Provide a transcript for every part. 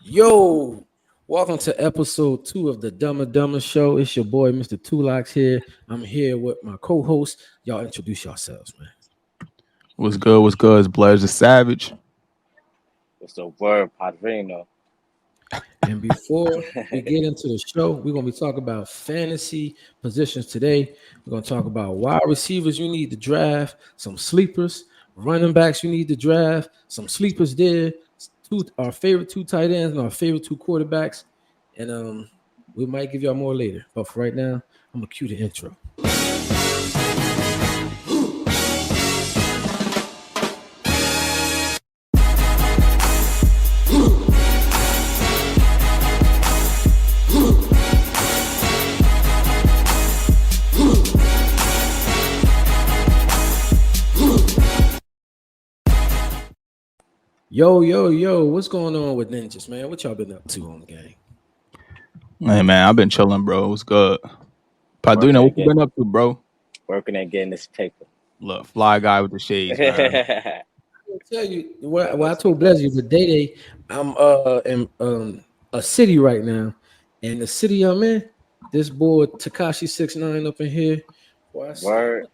Yo, welcome to episode 2 of the Dumber Dumber Show. It's your boy, Mr. Tulox here. I'm here with my co-host. Y'all introduce yourselves, man. What's good? What's good? It's Blaze the Savage. What's the word, Padrino? And before we get into the show, we're gonna be talking about fantasy positions today. We're gonna talk about wide receivers you need to draft, some sleepers, running backs you need to draft, some sleepers there, our favorite two tight ends and our favorite two quarterbacks, and we might give y'all more later. But for right now, I'm gonna cue the intro. Yo, what's going on with ninjas, man? What y'all been up to on the game? Hey man, I've been chilling, bro. What's good? Padrino, what you been up to, bro? Working at getting this paper. Look, fly guy with the shades, man. I'll tell you what I told Blasi the day I'm in a city right now, and the city I'm in, this boy Takashi 6ix9ine up in here. Word.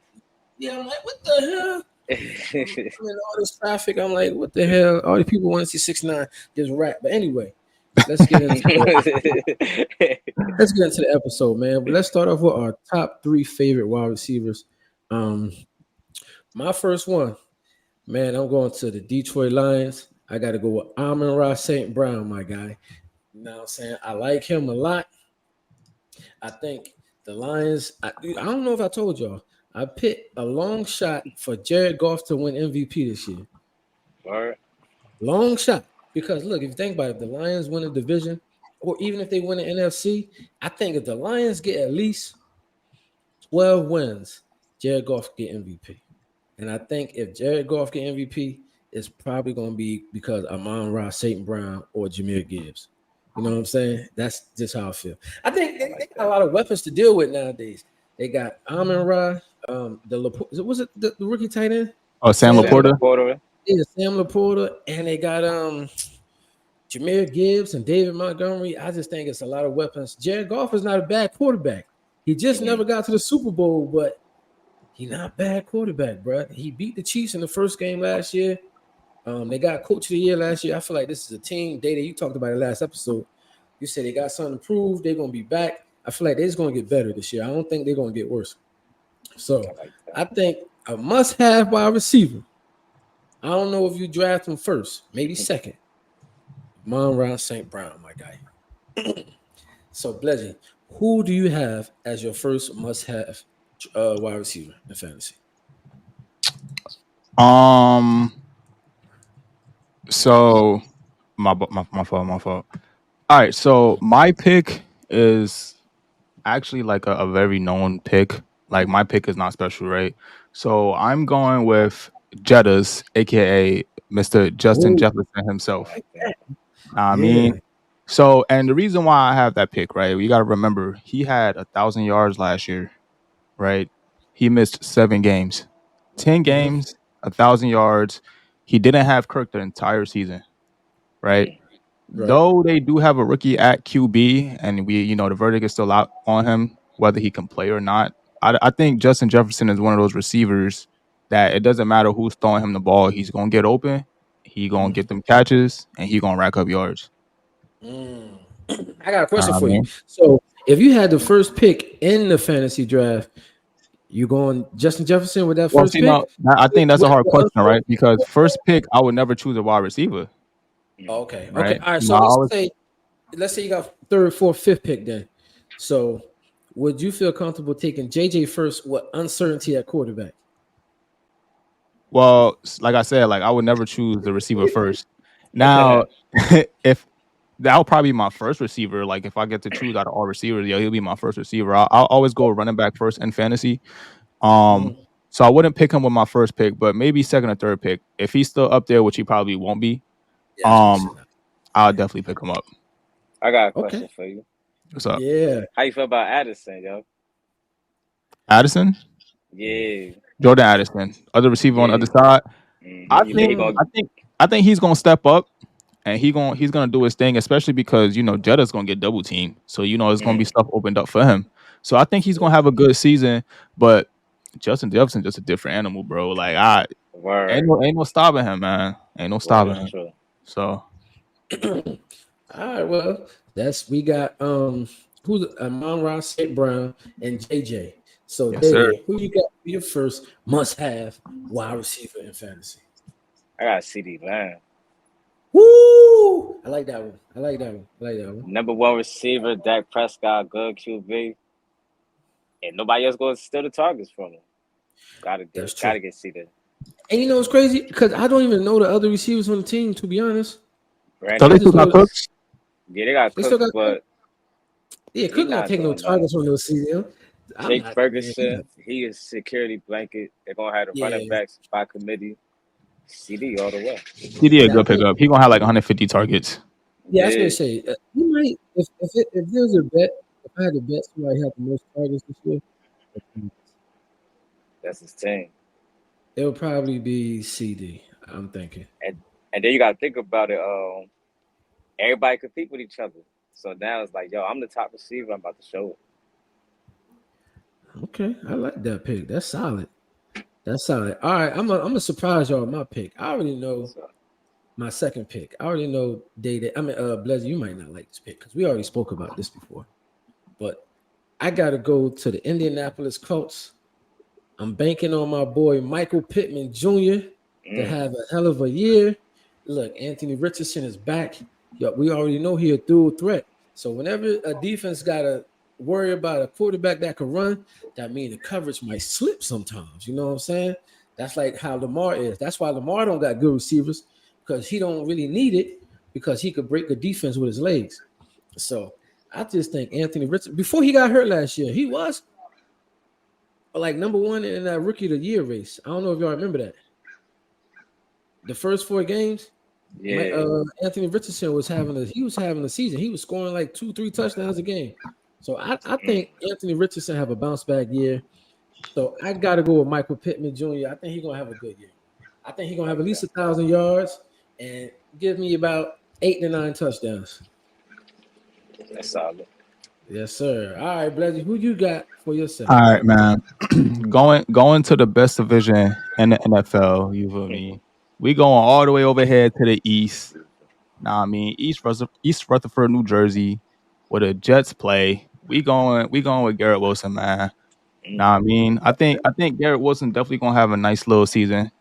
Yeah, I'm like, what the hell? I'm in all this traffic. I'm like, what the hell? All the people want to see 6ix9ine just rap. But anyway, let's get into the episode, man. But let's start off with our top 3 favorite wide receivers. My first one. Man, I'm going to the Detroit Lions. I got to go with Amon-Ra St. Brown, my guy. You know what I'm saying? I like him a lot. I think the Lions, I don't know if I told y'all, I picked a long shot for Jared Goff to win MVP this year. Word. Long shot. Because, look, if you think about it, if the Lions win a division, or even if they win the NFC, I think if the Lions get at least 12 wins, Jared Goff get MVP. And I think if Jared Goff get MVP, it's probably going to be because Amon-Ra St. Brown or Jahmyr Gibbs. You know what I'm saying? That's just how I feel. I think they got a lot of weapons to deal with nowadays. They got Amon-Ra, the rookie tight end? Oh, Sam Laporta? Yeah, Sam Laporta. And they got Jahmyr Gibbs and David Montgomery. I just think it's a lot of weapons. Jared Goff is not a bad quarterback. He just never got to the Super Bowl, but he's not a bad quarterback, bro. He beat the Chiefs in the first game last year. They got Coach of the Year last year. I feel like this is a team. Data, you talked about it last episode. You said they got something to prove. They're going to be back. I feel like they're just going to get better this year. I don't think they're going to get worse. So I think a must-have wide receiver. I don't know if you draft him first, maybe second. Amon-Ra St. Brown, my guy. So, Blasi, who do you have as your first must-have wide receiver in fantasy? So my fault. All right, so my pick is actually like a very known pick. Like my pick is not special, right? So I'm going with Jettas, aka Mr. Justin Jefferson himself. I mean, so and the reason why I have that pick, right? You got to remember he had 1,000 yards last year, right? He missed 7 games, 10 games, 1,000 yards. He didn't have Kirk the entire season, right? Though they do have a rookie at QB, and the verdict is still out on him whether he can play or not. I think Justin Jefferson is one of those receivers that it doesn't matter who's throwing him the ball, he's gonna get open, he gonna get them catches, and he gonna rack up yards. I got a question for you. So, if you had the first pick in the fantasy draft, you going Justin Jefferson with that first pick? Now, I think that's a hard question, right? Because first pick, I would never choose a wide receiver. Okay. Right? All right. So let's say you got third, fourth, fifth pick then. So, would you feel comfortable taking JJ first with uncertainty at quarterback? Well, like I said, like I would never choose the receiver first. Now, if that'll probably be my first receiver. Like if I get to choose out of all receivers, he'll be my first receiver. I'll always go running back first in fantasy. So I wouldn't pick him with my first pick, but maybe second or third pick. If he's still up there, which he probably won't be, I'll definitely pick him up. I got a question for you. What's up? Yeah. How you feel about Addison, yo? Addison? Yeah. Jordan Addison, other receiver on the other side. I think he's gonna step up, and he's gonna do his thing, especially because Jetta's gonna get double teamed, so it's gonna be Mm, stuff opened up for him. So I think he's gonna have a good season, but Justin Jefferson just a different animal, bro. Like word. ain't no stopping him, man. Ain't no Word stopping is him. true. So All right, well, we got who's Amon-Ra, St. Brown, and JJ. So yes, sir. Dede, who you got for your first must-have wide receiver in fantasy? I got CD Lamb. Woo! I like that one. I like that one. I like that one. Number one receiver, Dak Prescott, good QB. And nobody else going to steal the targets from him. That's Gotta true. get CD. And you know what's crazy? Because I don't even know the other receivers on the team, to be honest. So Brandon, I they still just got know Cooks. yeah, they got they still Cooks, got Cook. but Yeah, he Cook not not taking no doing that. targets on those season. I'm Jake not, man. Ferguson, he is security blanket. They're gonna have the running Yeah, backs by committee. CD all the way. CD a yeah. I good think. pickup. He gonna have like 150 targets. Yeah, I was gonna Yeah, say you might if there's a bet. If I had to bet somebody had the most targets this year, that's his team. it would probably be CD. I'm thinking. And and then you gotta think about it. Everybody compete with each other. So now it's like, yo, I'm the top receiver. I'm about to show it. Okay, I like that pick. That's solid. That's solid. All right, I'm gonna surprise y'all with my pick. I already know So my second pick. I already know Day. I mean, Blazer, you might not like this pick because we already spoke about this before. But I gotta go to the Indianapolis Colts. I'm banking on my boy Michael Pittman Jr. to mm, have a hell of a year. Look, Anthony Richardson is back. Yo, we already know he a dual threat. So whenever a defense gotta worry about a quarterback that can run, that means the coverage might slip sometimes. You know what I'm saying? That's like how Lamar is. That's why Lamar don't got good receivers because he don't really need it because he could break the defense with his legs. So I just think Anthony Richardson before he got hurt last year, he was like number one in that rookie of the year race. I don't know if y'all remember that. The first 4 games, yeah, Anthony Richardson was having a season. He was scoring like 2-3 touchdowns a game. So I mm, think Anthony Richardson have a bounce back year. So I got to go with Michael Pittman Jr. I think he's gonna have a good year. I think he's gonna have like at least that. 1,000 yards and give me about 8 to 9 touchdowns. That's solid. Yes, sir. All right, Bledgy, who you got for your All second right, pick? man. Going to the best division in the NFL. You feel me? We going all the way over here to the East. Nah, I mean East Rutherford, New Jersey, where the Jets play. We going with Garrett Wilson, man. Mm, Nah, I mean I think Garrett Wilson definitely gonna have a nice little season.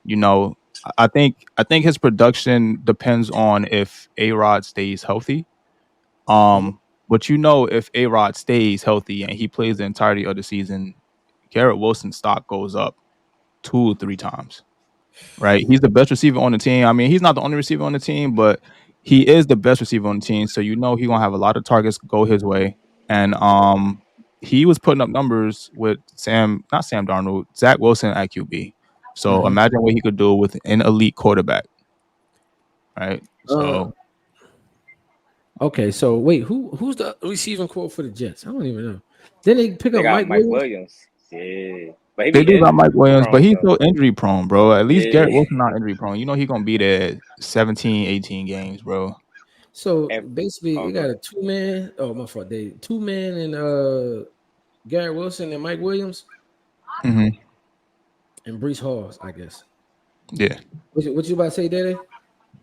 I think his production depends on if A Rod stays healthy. Mhm. But if A Rod stays healthy and he plays the entirety of the season, Garrett Wilson's stock goes up 2 or 3 times. Right? He's the best receiver on the team. I mean, he's not the only receiver on the team, but he is the best receiver on the team. So he's gonna have a lot of targets go his way. And he was putting up numbers with not Sam Darnold, Zach Wilson at QB. So Mhm. imagine what he could do with an elite quarterback, right? Uh, So okay, so wait, who's the receiving core for the Jets? I don't even know. Then they pick they up got Mike Mike Williams. Williams. Yeah, but he they be do got Mike injury Williams, but prone he's though. still injury prone, bro. At least Garrett Yeah, Wilson not injury prone. He gonna be there 17, 18 games, bro. So and basically, oh, we go got a ahead. 2 man. Oh, my fault. They 2 man and Garrett Wilson and Mike Williams Hmm. and Brees Hall, I guess. Yeah. What you about to say, Daddy?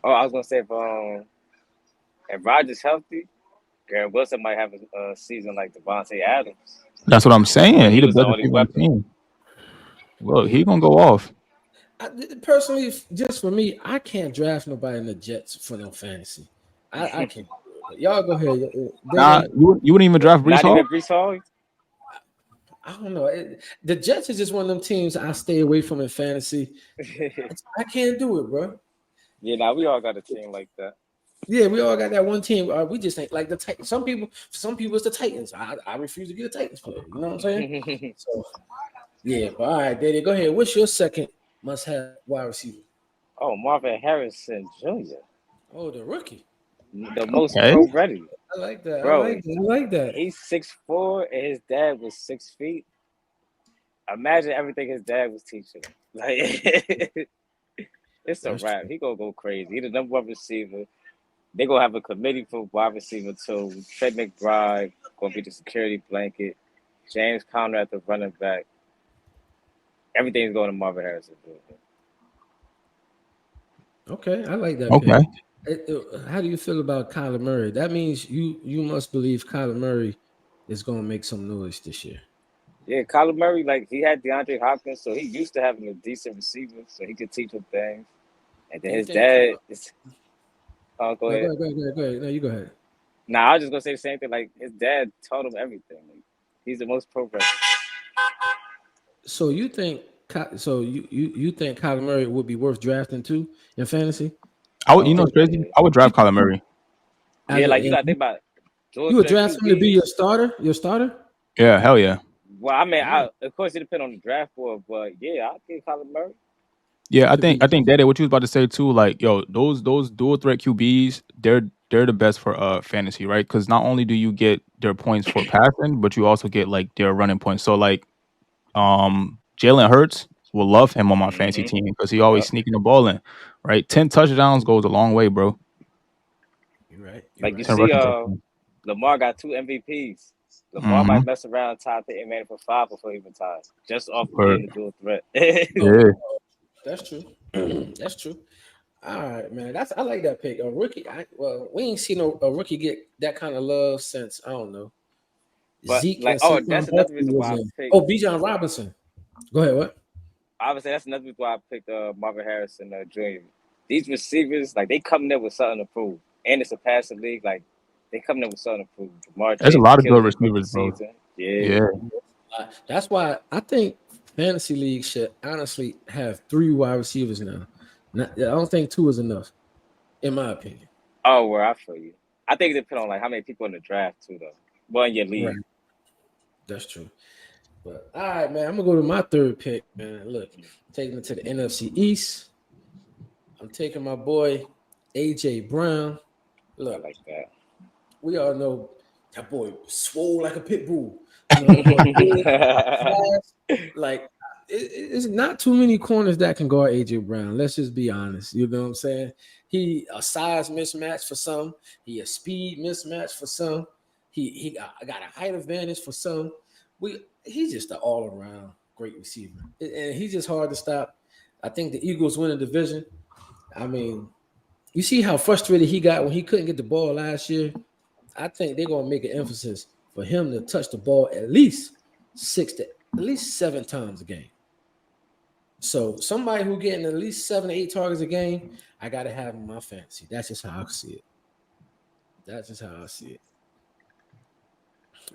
Oh, I was gonna say if Rodgers healthy, Garrett Wilson might have a season like Devontae Adams, That's what I'm saying. but He he the was the best only receiver on the weapon. team. Look, he gonna go off. Personally, just for me, I can't draft nobody in the Jets for no fantasy. I can't do it. But y'all go ahead. Nah, Daddy, you wouldn't even draft Brees Not Hall? even Brees Hall. I don't know. The Jets is just one of them teams I stay away from in fantasy. I can't do it, bro. Yeah, now we all got a team like that. Yeah, we all got that one team. We just think like the Titans. Some people it's the Titans. I refuse to be a Titans player. You know what I'm saying? So yeah, but all right, Daddy, go ahead. What's your second must-have wide receiver? Oh, Marvin Harrison Jr., Oh, the rookie. the most Okay. pro ready, I like that. I bro. like that. I like that. He's 6'4" and his dad was 6 feet. Imagine everything his dad was teaching him. Like it's a That's wrap. true. He gonna go crazy. He the number one receiver. They're gonna have a committee for wide receiver too. Trey McBride gonna be the security blanket. James Conner at the running back. Everything's going to Marvin Harrison. Okay, I like that pick. Okay. How do you feel about Kyler Murray? That means you must believe Kyler Murray is going to make some noise this year. Yeah, Kyler Murray, like he had DeAndre Hopkins, so he used to having a decent receiver, so he could teach him things. And then Do you his think? dad is. Oh, go No, ahead. go ahead. No, you go ahead. Nah, I was just gonna say the same thing. Like his dad taught him everything. Like, he's the most pro. So you think? You think Kyler Murray would be worth drafting too in fantasy? I would, Oh you know, it's crazy. yeah, I would draft Kyler Murray. yeah. As Like you a, gotta think about you would Georgia draft him to be your QBs. starter? Your starter? Yeah, hell yeah. Well, I mean, Oh, of course it depends on the draft board, but yeah, I'll get Kyler Murray. Yeah, I to be. think Daddy, what you was about to say too, like yo, those dual threat QBs, they're the best for fantasy, right? Because not only do you get their points for passing, but you also get like their running points. So like Jalen Hurts will love him on my fantasy Mm-hmm. team because he always Yep. sneaking the ball in, right? 10 touchdowns goes a long way, bro. You're right. You're Like you right. 10 see, rushing touchdowns. Lamar got 2 MVPs. Lamar Mm-hmm. might mess around and tie Peyton Manning for 5 before he retires, just off of Or, being a dual threat. Oh, yeah. that's true. That's true. All right, man. I like that pick. A rookie. We ain't seen a rookie get that kind of love since I don't know. But Zeke like, and oh, Saquon that's another Barkley reason was why I in. picked. Oh, Bijan Robinson. Go ahead. What? Obviously, that's another reason why I picked Marvin Harrison Jr. These receivers, like, they coming there with something to prove, and it's a passing league. Like, they coming there with something to prove. Jamar There's a Chase lot of good killed his rookie receivers, bro. season. Yeah. Yeah. That's why I think fantasy league should honestly have 3 wide receivers now. I don't think 2 is enough, in my opinion. Oh, where I feel you. I think it depends on like how many people in the draft too, though. Well, in your Right. league. That's true. But all right, man. I'm gonna go to my third pick, man. Look, taking it to the NFC East. I'm taking my boy AJ Brown. I Look, like that. we all know that boy swole like a pit bull. You know, that boy big, fast. Like it's not too many corners that can guard AJ Brown. Let's just be honest. You know what I'm saying? He a size mismatch for some. He a speed mismatch for some. He got a height advantage for some. He's just an all around great receiver, and he's just hard to stop. I think the Eagles win the division. I mean, you see how frustrated he got when he couldn't get the ball last year. I think they're gonna make an emphasis for him to touch the ball at least 7 times a game. So somebody who getting at least 7 to 8 targets a game, I gotta have in my fantasy. That's just how I see it. That's just how I see it.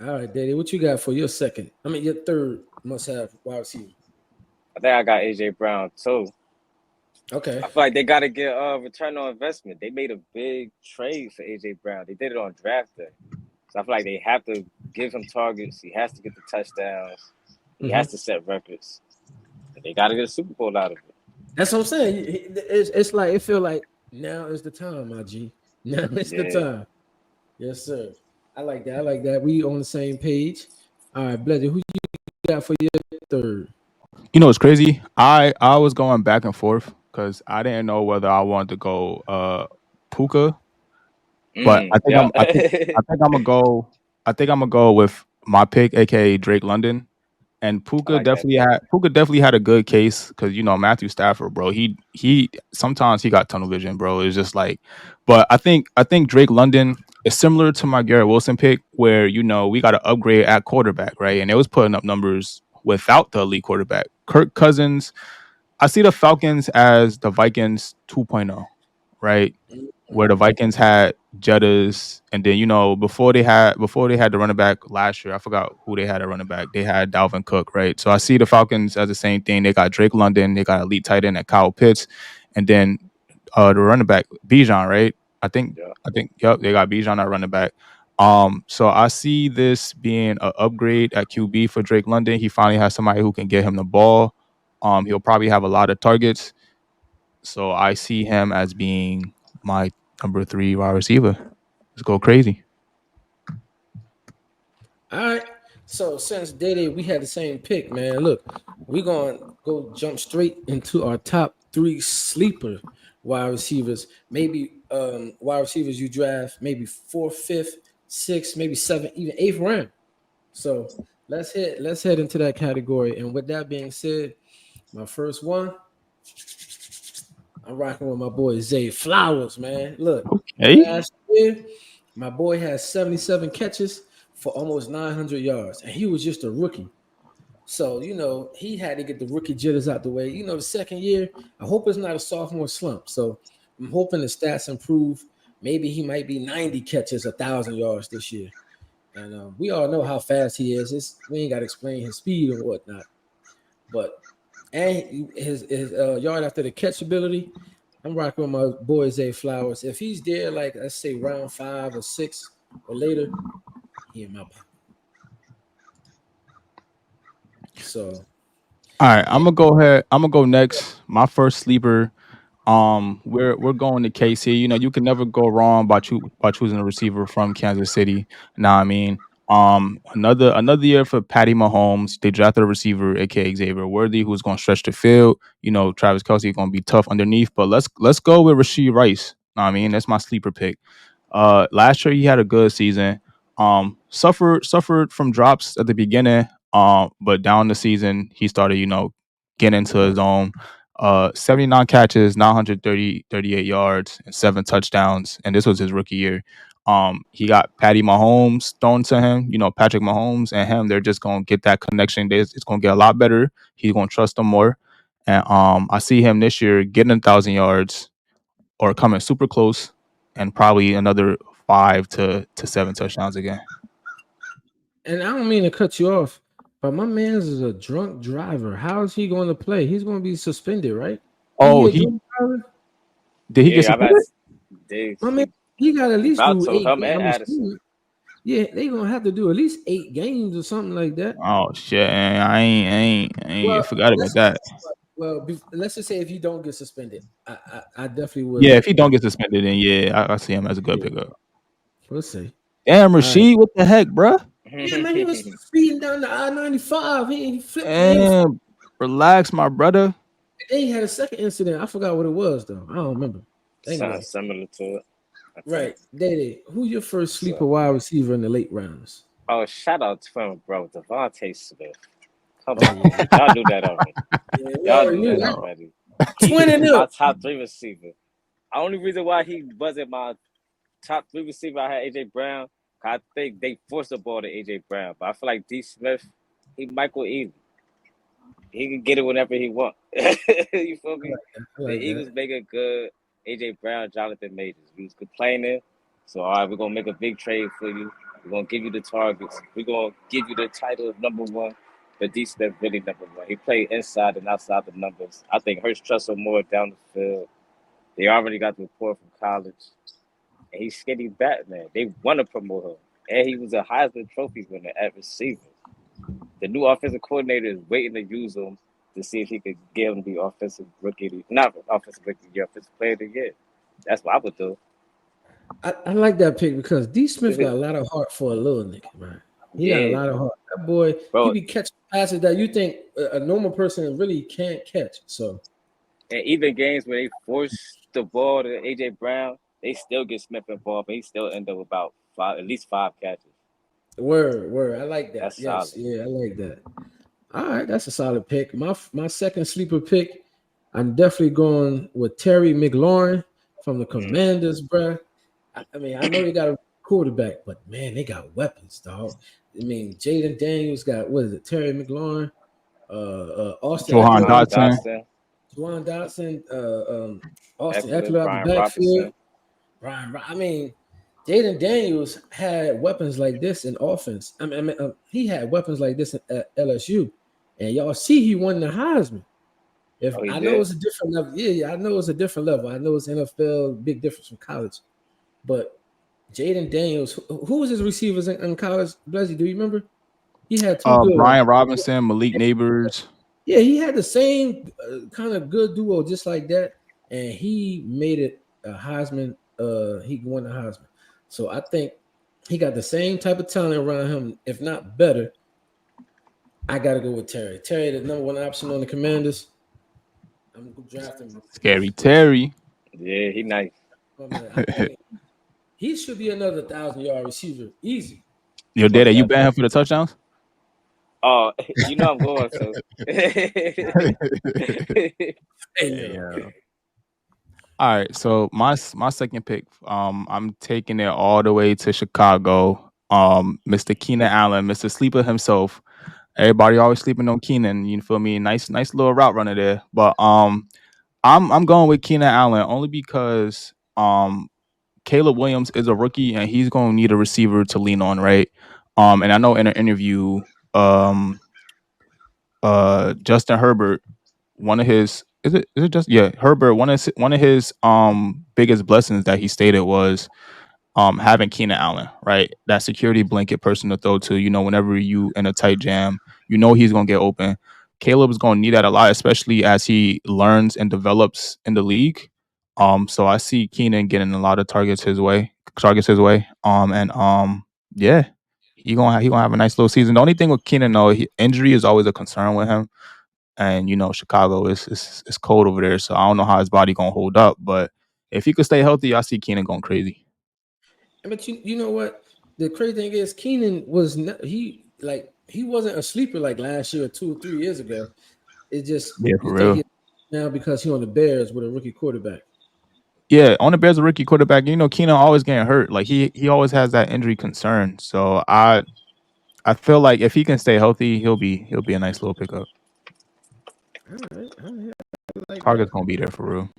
All right, Daddy, what you got for your second? I mean, your third must-have wide receiver. I think I got AJ Brown too. Okay. I feel like they got to get return on investment. They made a big trade for AJ Brown. They did it on draft day, so I feel like they have to give him targets. He has to get the touchdowns. He has to set records. And they got to get a Super Bowl out of it. That's what I'm saying. It's like it feel like now is the time, my G. Now is the time. Yes, sir. I like that. I like that. We on the same page. All right, Bledger, who you got for your third? You know, it's crazy. I was going back and forth because I didn't know whether I wanted to go Puka, but I think I'm gonna go with my pick, aka Drake London. And I Puka like that definitely had a good case because you know Matthew Stafford, bro. He sometimes he got tunnel vision, bro. It's just like, but I think Drake London is similar to my Garrett Wilson pick, where you know we got to upgrade at quarterback, right? And it was putting up numbers without the elite quarterback, Kirk Cousins. I see the Falcons as the Vikings 2.0, right? Where the Vikings had Jettas, and then you know before they had the running back last year, I forgot who they had at running back. They had Dalvin Cook, right? So I see the Falcons as the same thing. They got Drake London, they got elite tight end at Kyle Pitts, and then the running back Bijan, right? Yep, they got Bijan at running back. So I see this being an upgrade at QB for Drake London. He finally has somebody who can get him the ball. He'll probably have a lot of targets. So I see him as being my number 3 wide receiver. Let's go crazy. All right. So since Dede, we had the same pick, man. Look, we're gonna go jump straight into our top 3 sleeper wide receivers. Maybe wide receivers you draft maybe fourth, fifth, sixth, maybe seventh, even eighth round. So let's head into that category. And with that being said, my first one, I'm rocking with my boy Zay Flowers, man. Look, Hey, last year, my boy had 77 catches for almost 900 yards, and he was just a rookie. So, he had to get the rookie jitters out the way. The second year, I hope it's not a sophomore slump. So I'm hoping the stats improve. Maybe he might be 90 catches, 1,000 yards this year. And we all know how fast he is. We ain't got to explain his speed and whatnot. But and his yard after the catch ability, I'm rocking with my boy Zay Flowers. If he's there, like let's say round 5 or 6 or later, he in my pocket. So all right, yeah. I'm gonna go ahead. I'm gonna go next. My first sleeper. We're going to KC. You know, you can never go wrong by choosing a receiver from Kansas City. Now, I mean, another year for Patty Mahomes. They drafted a receiver, aka Xavier Worthy, who's going to stretch the field. You know, Travis Kelsey going to be tough underneath. But let's go with Rasheed Rice. Know what I mean, that's my sleeper pick. Last year he had a good season. Suffered from drops at the beginning. But down the season he started, getting into his own. 79 catches, 38 yards, and 7 touchdowns. And this was his rookie year. He got Patty Mahomes thrown to him. You know, Patrick Mahomes and him, they're just gonna get that connection. It's gonna get a lot better. He's gonna trust them more. And I see him this year getting 1,000 yards or coming super close, and probably another 5 to 7 touchdowns again. And I don't mean to cut you off, but my man's is a drunk driver. How is he going to play? He's going to be suspended, right? He Oh, a he drunk driver? did he get Yeah, I've had suspended? they My man, he got at he least about do to 8 him games. and I'm Addison. assuming. Yeah, they gonna have to do at least 8 games or something like that. Oh shit! I Well, forgot about let's that. let's just say if he don't get suspended, I definitely Yeah, would. if he don't get suspended, then yeah, I see him as a good Yeah, pickup. we'll see. Damn, All right. Rasheed, what the heck, bruh? Yeah, man, he was speeding down the I-95. He flipped. He was. Damn, relax, my brother. Then he had a second incident. I forgot what it was though. I don't remember. Think about Something it. similar to it, I think. Right, Dede, who your first sleeper So, wide receiver in the late rounds? oh, shout out to him, bro, Devontae Smith. Come Oh on, yeah, y'all knew that already. yeah, we Y'all already knew knew that that. Damn. already. He Twin is and my up. top 3 receiver. The only reason why he wasn't my top 3 receiver, I had AJ Brown. I think they forced the ball to AJ Brown, but I feel like D Smith, he Michael Ealy. He can get it whenever he want. You feel I me? like that. I The like that. Eagles make it good. AJ Brown, Jonathan Majors. We was complaining. So all right, we're gonna make a big trade for you. We're gonna give you the targets. We're gonna give you the title of number one. But D Smith really number one. He played inside and outside the numbers. I think Hurst trusts him more down the field. They already got the report from college. And he's skinny Batman. They want to promote him. And he was a Heisman Trophy winner at receiver. The new offensive coordinator is waiting to use him to see if he could get him the offensive rookie, not offensive rookie year, offensive player of the year. That's what I would do. I like that pick because D Smith got a lot of heart for a little nigga, man. He got a Yeah, lot of heart. That boy, he bro. be catching passes that you think a normal person really can't catch. So And even games where they force the ball to AJ Brown, they still get Smith involved, but he still end up with about at least 5 catches. word. I like that. That's Yes, solid. yeah, I like that. All right, that's a solid pick. My second sleeper pick, I'm definitely going with Terry McLaurin from the Mm. Commanders, bruh. I mean, I know they got a quarterback, but man, they got weapons, dog. I mean, Jaden Daniels got what is it? Terry McLaurin, Austin Johan Eckler, Johan Dotson. Dotson, Juwan Dotson, Austin Eckler, Eckler out the Brian backfield. Robinson. I mean, Jaden Daniels had weapons like this in offense. He had weapons like this at LSU, and y'all see he won the Heisman. If Oh, he I know did. it's a different level, yeah, I know it's a different level. I know it's NFL, big difference from college, but Jaden Daniels, who was his receivers in college? Blessy, do you remember? He had two good ones. Brian Robinson, Malik Neighbors. Yeah, he had the same kind of good duo, just like that, and he made it a Heisman. He won the Heisman, so I think he got the same type of talent around him, if not better. I got to go with Terry. Terry, the number one option on the Commanders. I'm drafting him. Scary Terry. Yeah, he nice. Oh, man, I think he should be another 1,000-yard receiver, easy. Your Most dad, you ban definitely. him for the touchdowns? Oh, you know I'm going to. Hey, no. Yeah. All right, so my second pick, I'm taking it all the way to Chicago. Mr. Keenan Allen, Mr. Sleeper himself. Everybody always sleeping on Keenan. You feel me? Nice little route runner there. But I'm going with Keenan Allen only because Caleb Williams is a rookie and he's going to need a receiver to lean on, right? And I know in an interview, Justin Herbert, one of his is it just yeah Herbert one of his biggest blessings that he stated was having Keenan Allen, right? That security blanket person to throw to, whenever you in a tight jam, he's gonna get open. Caleb is gonna need that a lot, especially as he learns and develops in the league. So I see Keenan getting a lot of targets his way. And yeah, he gonna have a nice little season. The only thing with Keenan though, injury is always a concern with him. And Chicago is cold over there, so I don't know how his body gonna hold up. But if he could stay healthy, I see Keenan going crazy. But you know what? The crazy thing is, Keenan was not, he wasn't a sleeper like last year or 2 or 3 years ago. It just Yeah, you for think real. he now because he on the Bears with a rookie quarterback. Yeah, on the Bears, a rookie quarterback. Keenan always getting hurt. Like he always has that injury concern. So I feel like if he can stay healthy, he'll be a nice little pickup. All right, I like Target's that. gonna be there for real.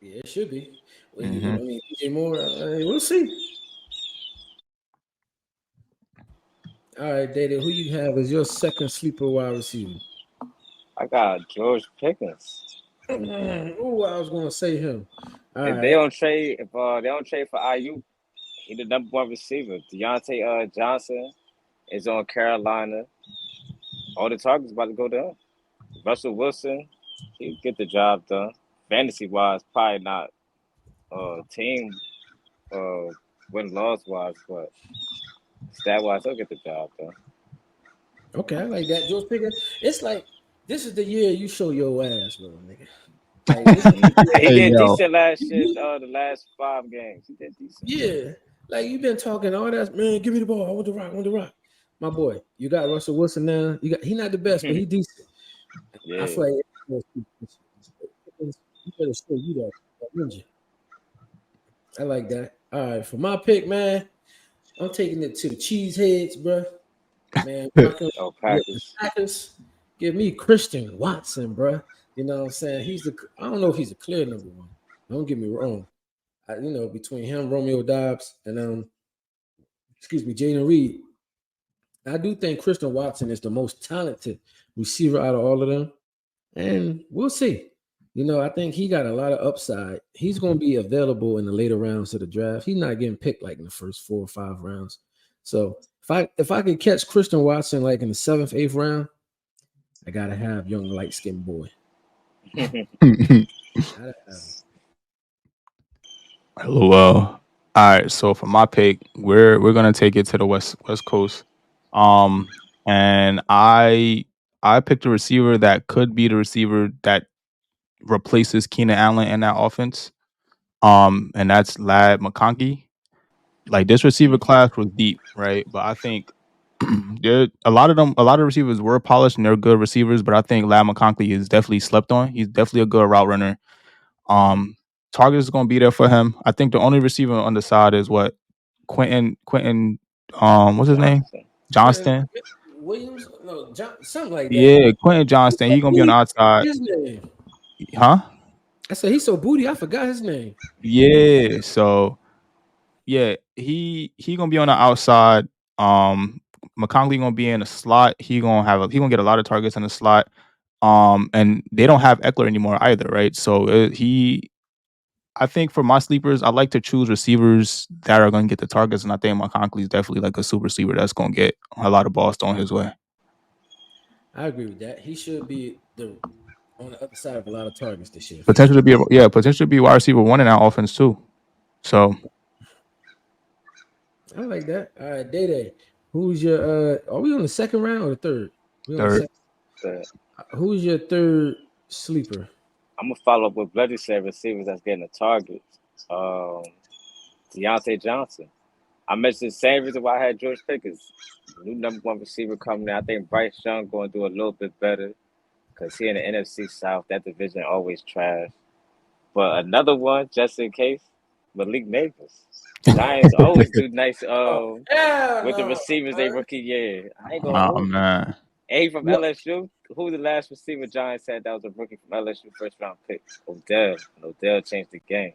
Yeah, it should be. Well, Mm-hmm. I mean, DJ Moore. We'll see. All right, Data. Who you have as your second sleeper wide receiver? I got George Pickens. Oh, I was gonna say him. All If right. they don't trade for IU, he the number one receiver. Deontay Johnson is on Carolina. All the targets about to go down. Russell Wilson, he'll get the job done. Fantasy wise, probably not team uh win loss wise, but stat wise, he'll get the job done. Okay, I like that. George Pickens. It's like this is the year you show your ass, bro, nigga. Like this is the year. He Hey did yo, decent last year, the last 5 games. He did decent. Yeah. Like you've been talking all that, man. Give me the ball. I want the rock. I want the rock. My boy, you got Russell Wilson now. He not the best, but he decent. I Yeah. feel like he better show you that ninja. I like that. All right, for my pick, man, I'm taking it to the Cheeseheads, bro. Man, rocking Oh, with the Packers. Packers. Give me Christian Watson, bro. You know what I'm saying? I don't know if he's a clear number one. Don't get me wrong. Between him, Romeo Dobbs, and Jaden Reed, I do think Christian Watson is the most talented receiver out of all of them. And we'll see. I think he got a lot of upside. He's going to be available in the later rounds of the draft. He's not getting picked like in the first 4 or 5 rounds. So if I could catch Christian Watson like in the 7th, 8th round, I gotta have young light skinned boy. Gotta have him. well, all right. So for my pick, we're gonna take it to the west coast. And I picked a receiver that could be the receiver that replaces Keenan Allen in that offense. And that's Lad McConkey. Like this receiver class was deep, right? But I think a lot of receivers were polished and they're good receivers, but I think Lad McConkey is definitely slept on. He's definitely a good route runner. Target is going to be there for him. I think the only receiver on the side is what Quentin. What's his name? Johnson. Quentin Johnston. Williams, no, something like that. Yeah, Quentin Johnston. He's gonna be on the outside, His name. huh? I said he's so booty. I forgot his name. Yeah. So yeah, he gonna be on the outside. McConaughey gonna be in the slot. He gonna get a lot of targets in the slot. And they don't have Eckler anymore either, right? So I think for my sleepers, I like to choose receivers that are gonna get the targets, and I think McConaughey is definitely like a super receiver that's gonna get a lot of balls thrown his way. I agree with that. He should be on the other side of a lot of targets this year for Potential sure. to be potentially be wide receiver one in that offense too. So I like that. All right, Day. Who's your are we on the second round or the third? We on the third. second. Who's your third sleeper? I'm gonna follow up with Bloody said receivers that's getting the targets. Deontay Johnson. I mentioned the same reason why I had George Pickens. New number one receiver coming in. I think Bryce Young going to do a little bit better because he in the NFC South. That division always trash. But another one, just in case, Malik Neighbors. Giants always do nice Yeah, with the no, receivers they man. rookie year. I ain't gonna Oh hold you. man. A from What? LSU. Who was the last receiver Giants had that was a rookie from LSU first round pick? Odell. And Odell changed the game.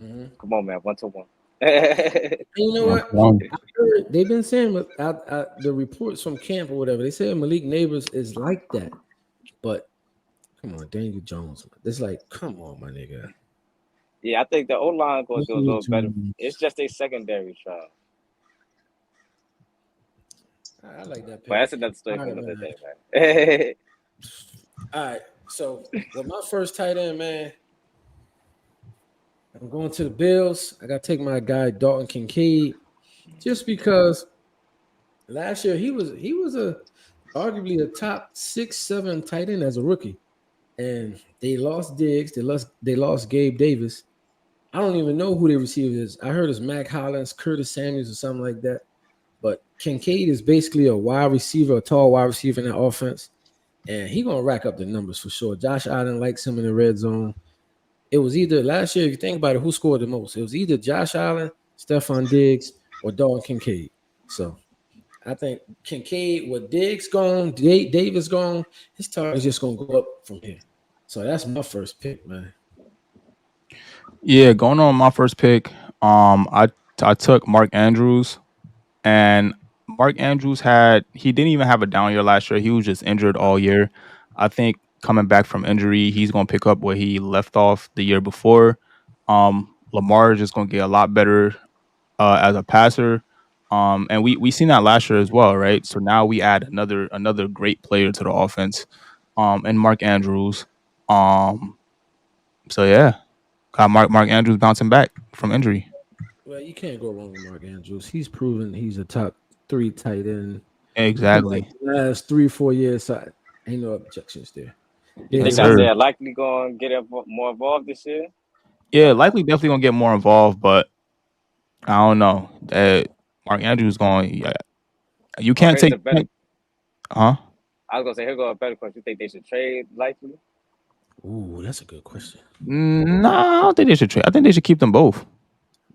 Mhm. Come on, man. 1-1. And you know what? One. I heard they've been saying the reports from camp or whatever. They said Malik Neighbors is like that, but come on, Daniel Jones. It's like, come on, my nigga. Yeah, I think the O line gonna do a Daniel little better. Jones. It's just a secondary trial. I like that But pick. that's another story All for right, another man. day, man. All right. So with my first tight end, man, I'm going to the Bills. I gotta take my guy Dalton Kincaid, just because last year he was a arguably a top 6-7 tight end as a rookie, and they lost Diggs, they lost Gabe Davis. I don't even know who their receiver is. I heard it's Mac Hollins, Curtis Samuels, or something like that. But Kincaid is basically a wide receiver, a tall wide receiver in that offense, and he gonna rack up the numbers for sure. Josh Allen likes him in the red zone. It was either last year, if you think about it, who scored the most? It was either Josh Allen, Stephon Diggs, or Dalton Kincaid. So I think Kincaid, with Diggs gone, Davis gone, his target's just gonna go up from here. So that's my first pick, man. Yeah, going on my first pick. I took Mark Andrews, and Mark Andrews he didn't even have a down year last year. He was just injured all year. I think coming back from injury, he's gonna pick up where he left off the year before. Lamar is just gonna get a lot better as a passer. And we seen that last year as well, right? So now we add another great player to the offense. And Mark Andrews. Um, so yeah, got Mark Andrews bouncing back from injury. Well, you can't go wrong with Mark Andrews. He's proven he's a top 3 tight end for like Exactly. the last 3-4 years. So ain't no objections there. You Yes, think David, sir. Isaiah likely gonna get more involved this year? Yeah, likely definitely gonna get more involved, but I don't know. Mark Andrews going. Yeah, you Or can't here's take. a better. Huh? I was gonna say here go a better question. You think they should trade likely? ooh, that's a good question. No, I don't think they should trade. I think they should keep them both.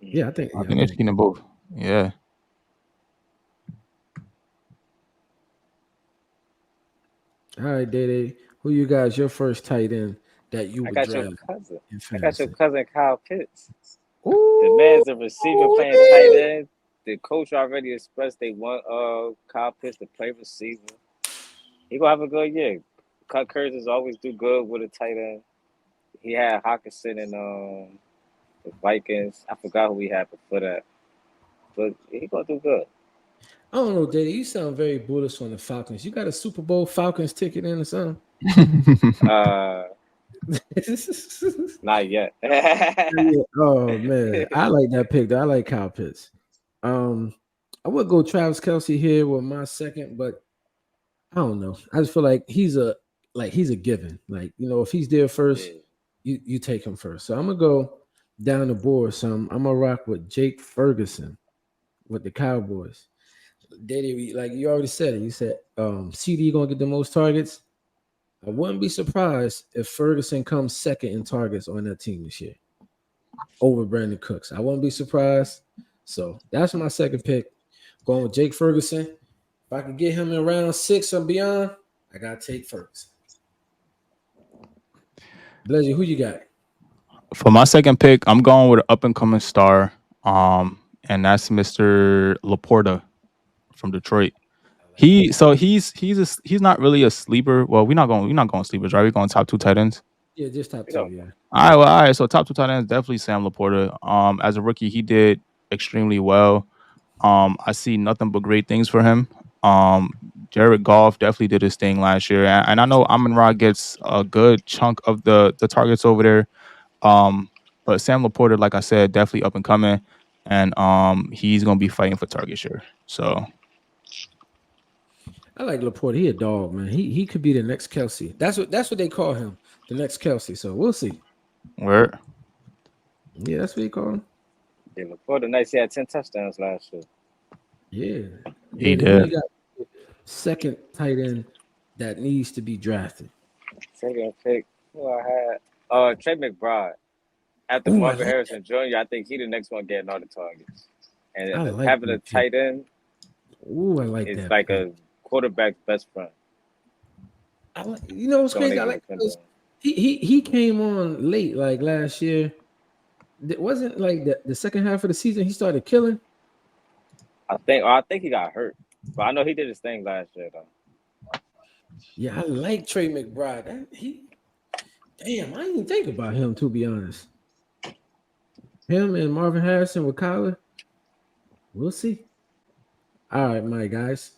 Yeah, I think. I Yeah, I think they should think. keep them both. Yeah. All right, Dede. Who you guys? Your first tight end that you I would got your draft cousin. in I got your fantasy? cousin Kyle Pitts. The man's a receiver Ooh, playing tight end. The coach already expressed they want Kyle Pitts to play receiver. He gonna have a good year. Cut Curtis always do good with a tight end. He had Hawkinson and the Vikings. I forgot who he had before that, but he gonna do good. I don't know, Dede. You sound very bullish on the Falcons. You got a Super Bowl Falcons ticket in or something? Uh, not yet. Oh man, I like that pick. Though. I like Kyle Pitts. I would go Travis Kelsey here with my second, but I don't know. I just feel like he's a given. Like, if he's there first, Yeah. you take him first. So I'm gonna go down the board. Some I'm gonna rock with Jake Ferguson with the Cowboys. Did like you already said it? You said CD gonna get the most targets. I wouldn't be surprised if Ferguson comes second in targets on that team this year over Brandon Cooks. I wouldn't be surprised. So that's my second pick. Going with Jake Ferguson. If I could get him in round 6 or beyond, I gotta take Ferguson. Bledgy, who you got? For my second pick, I'm going with an up and coming star. And that's Mr. Laporta from Detroit. He's not really a sleeper. Well, we're not going sleepers, right? We're going top 2 tight ends. Yeah, just top You 2, know, yeah. All right. So top 2 tight ends, definitely Sam Laporta. As a rookie, he did extremely well. I see nothing but great things for him. Jared Goff definitely did his thing last year, and I know Amon Ra gets a good chunk of the targets over there. But Sam Laporta, like I said, definitely up and coming, and he's gonna be fighting for target share. So I like Laporte. He a dog, man. He could be the next Kelsey. That's what they call him. the next Kelsey. So we'll see. Where? Yeah, that's what you call him. Yeah, before the Knights, he had 10 touchdowns last year. Yeah. He Then who you did. got? Second tight end that needs to be drafted. Second pick, who I had? Trey McBride. After Ooh, I Marvin like Harrison Jr., I think he the next one getting all the targets. I And like having a that pick. tight end Ooh, I like is that like pick. a quarterback's best friend. You know what's Don't crazy? I even like depend because on. he came on late, like last year. It wasn't like the second half of the season he started killing. I think he got hurt, but I know he did his thing last year though. Yeah, I like Trey McBride. Damn, I didn't even think about him to be honest. Him and Marvin Harrison with Kyler. We'll see. All right, my guys.